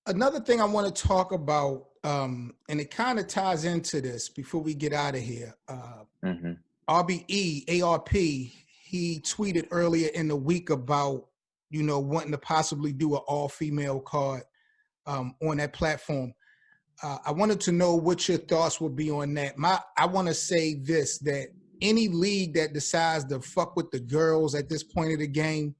Another thing I want to talk about, and it kind of ties into this before we get out of here. Mhm. RBE, ARP, he tweeted earlier in the week about, wanting to possibly do an all-female card on that platform. I wanted to know what your thoughts would be on that. I want to say this, that any league that decides to fuck with the girls at this point of the game,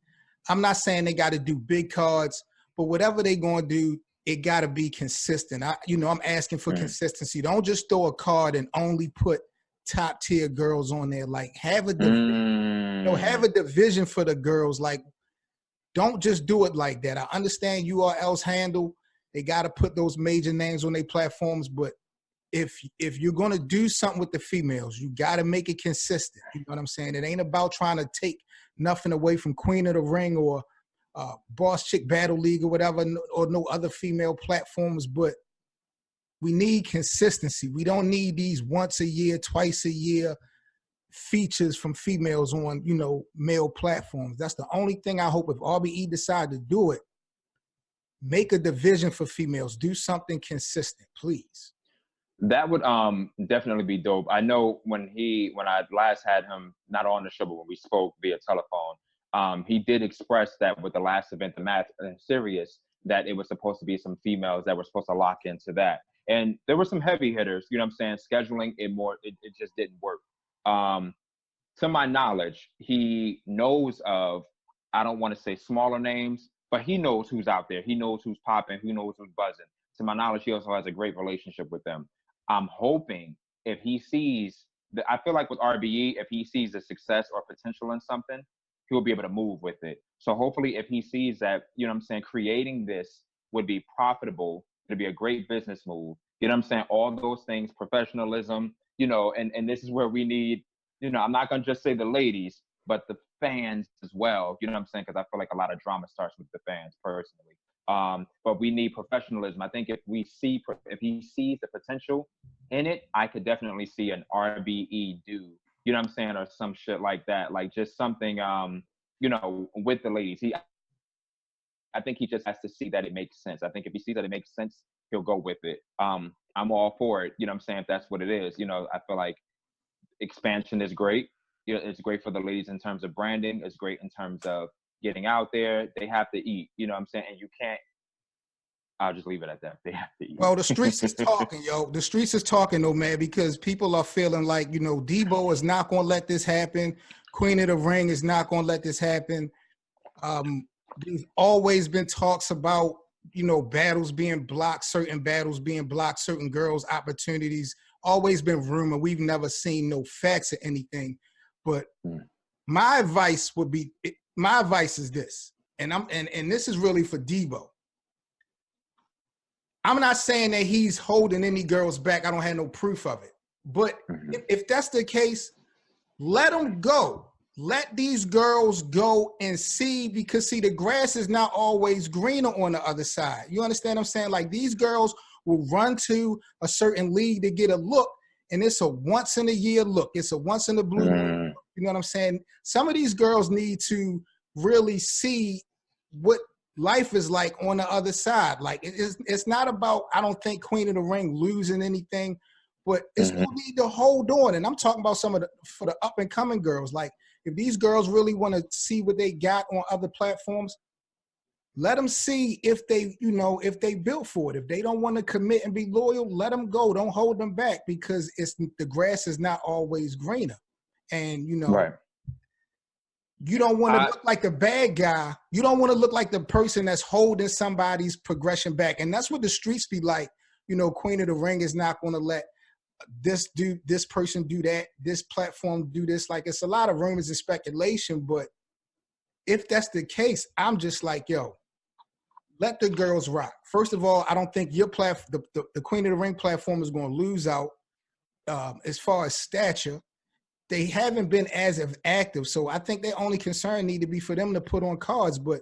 I'm not saying they got to do big cards, but whatever they going to do, it got to be consistent. I'm asking for consistency. Don't just throw a card and only put top tier girls on there. Like have a division for the girls. Like don't just do it like that. I understand URL's handle. They got to put those major names on their platforms, but if you're going to do something with the females, you got to make it consistent. You know what I'm saying? It ain't about trying to take nothing away from Queen of the Ring or Boss Chick Battle League or whatever, or no other female platforms, but we need consistency. We don't need these once a year, twice a year features from females on, male platforms. That's the only thing I hope if RBE decide to do it, make a division for females. Do something consistent, please. That would definitely be dope. I know when I last had him, not on the show, but when we spoke via telephone, he did express that with the last event, the Math Serious, that it was supposed to be some females that were supposed to lock into that. And there were some heavy hitters, you know what I'm saying? Scheduling it more, it just didn't work. To my knowledge, he knows of, I don't want to say smaller names, but he knows who's out there. He knows who's popping, who knows who's buzzing. To my knowledge, he also has a great relationship with them. I'm hoping if he sees, I feel like with RBE, if he sees the success or potential in something, he'll be able to move with it. So hopefully if he sees that, you know what I'm saying, creating this would be profitable, it'd be a great business move. You know what I'm saying? All those things, professionalism, and this is where we need, I'm not going to just say the ladies, but the fans as well. You know what I'm saying? Because I feel like a lot of drama starts with the fans personally. But we need professionalism. I think if he sees the potential in it, I could definitely see an RBE do, you know what I'm saying, or some shit like that, like just something, with the ladies. I think he just has to see that it makes sense. I think if he sees that it makes sense, he'll go with it. I'm all for it. You know what I'm saying? If that's what it is, I feel like expansion is great. It's great for the ladies in terms of branding. It's great in terms of getting out there. They have to eat, you know what I'm saying? And you can't, I'll just leave it at that. They have to eat. Well, the streets is talking, yo. The streets is talking, though, man, because people are feeling like, Debo is not going to let this happen. Queen of the Ring is not going to let this happen. There's always been talks about, battles being blocked, certain battles being blocked, certain girls' opportunities. Always been rumor. We've never seen no facts or anything. But my advice is this, and this is really for Debo. I'm not saying that he's holding any girls back. I don't have no proof of it. But if that's the case, let them go. Let these girls go and see, because the grass is not always greener on the other side. You understand what I'm saying? Like, these girls will run to a certain league to get a look, and it's a once in a year look. It's a once in a blue moon. You know what I'm saying? Some of these girls need to really see what life is like on the other side. Like, it's not about, I don't think, Queen of the Ring losing anything, but it's no need to hold on. And I'm talking about for the up and coming girls. Like, if these girls really want to see what they got on other platforms, let them see if they, if they built for it. If they don't want to commit and be loyal, let them go. Don't hold them back, because the grass is not always greener. And, right. You don't want to look like the bad guy. You don't want to look like the person that's holding somebody's progression back. And that's what the streets be like. Queen of the Ring is not going to let this person do that, this platform do this. Like, it's a lot of rumors and speculation, but if that's the case, I'm just like, yo, let the girls rock. First of all, I don't think your platform, the Queen of the Ring platform, is going to lose out as far as stature. They haven't been as active, so I think their only concern need to be for them to put on cards. But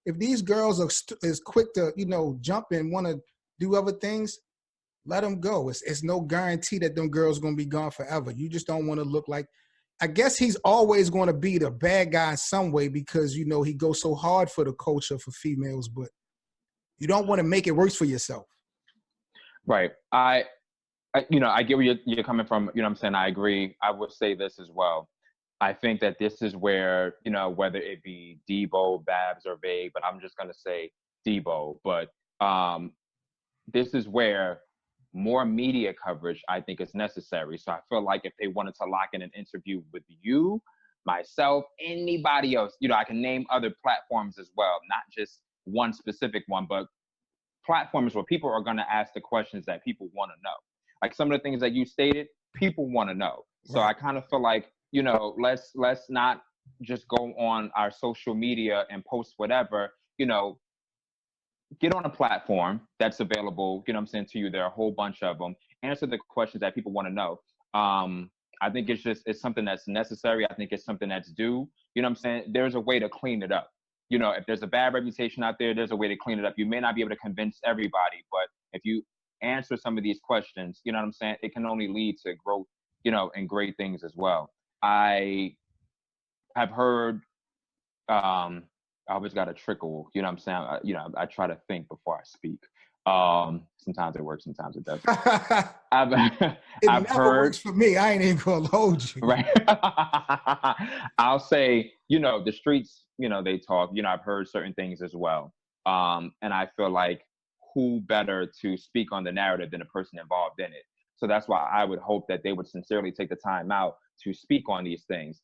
if these girls are is quick to jump and want to do other things, let them go. It's no guarantee that them girls going to be gone forever. You just don't want to look like, I guess he's always going to be the bad guy in some way, because, he goes so hard for the culture for females. But You don't want to make it worse for yourself. Right. I get where you're coming from. You know what I'm saying? I agree. I would say this as well. I think that this is where, whether it be Debo, Babs, or Vague, but I'm just going to say Debo. But this is where more media coverage, I think, is necessary. So I feel like if they wanted to lock in an interview with you, myself, anybody else, I can name other platforms as well, not just one specific one, but platforms where people are going to ask the questions that people want to know. Like some of the things that you stated, people want to know. So Right. I kind of feel like, let's not just go on our social media and post whatever, get on a platform that's available, to you. There are a whole bunch of them. Answer the questions that people want to know. I think it's something that's necessary. I think it's something that's due. There's a way to clean it up. If there's a bad reputation out there, there's a way to clean it up. You may not be able to convince everybody, but if you answer some of these questions, it can only lead to growth, and great things as well. I have heard, I always got a trickle, I try to think before I speak. Sometimes it works, sometimes it doesn't. It I've never heard, works for me. I ain't even gonna hold you. right. I'll say, the streets, they talk, I've heard certain things as well. And I feel like who better to speak on the narrative than a person involved in it. So that's why I would hope that they would sincerely take the time out to speak on these things.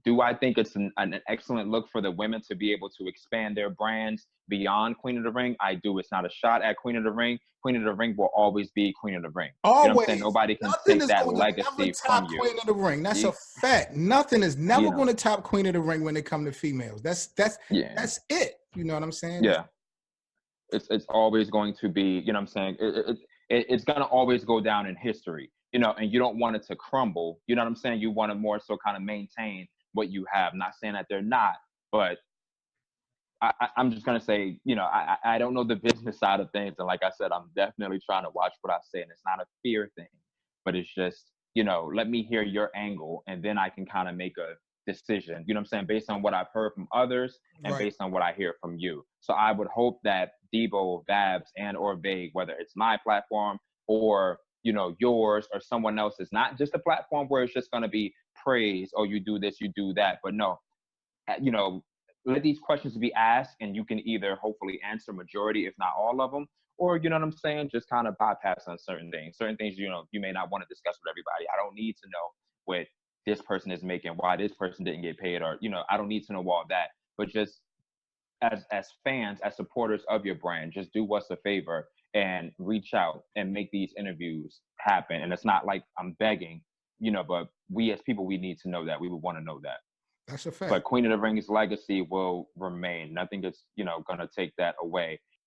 Do I think it's an excellent look for the women to be able to expand their brands beyond Queen of the Ring? I do. It's not a shot at Queen of the Ring. Queen of the Ring will always be Queen of the Ring. Always. You know what I'm saying? Nobody can Nothing take is that going to never legacy from top you. Queen of the Ring. That's You- a fact. Nothing is never You know. going to top Queen of the Ring when it comes to females. That's Yeah. it. You know what I'm saying? Yeah. It's always going to be, it's going to always go down in history, and you don't want it to crumble. You know what I'm saying? You want to more so kind of maintain what you have. Not saying that they're not, but I'm just going to say, I don't know the business side of things. And like I said, I'm definitely trying to watch what I say. And it's not a fear thing, but it's just, let me hear your angle. And then I can kind of make a decision, you know what I'm saying, based on what I've heard from others and Right. based on what I hear from you. So I would hope that Debo, Babs, and or Vague, whether it's my platform or, yours or someone else's, not just a platform where it's just going to be praise, oh, you do this, you do that. But no, let these questions be asked and you can either hopefully answer majority, if not all of them, or, you know what I'm saying, just kind of bypass on certain things. Certain things, you may not want to discuss with everybody. I don't need to know what this person is making, why this person didn't get paid, or, I don't need to know all that. But just as fans, as supporters of your brand, just do us a favor and reach out and make these interviews happen. And it's not like I'm begging, but we as people, we need to know that. We would want to know that. That's a fact. But Queen of the Ring's legacy will remain. Nothing is, going to take that away.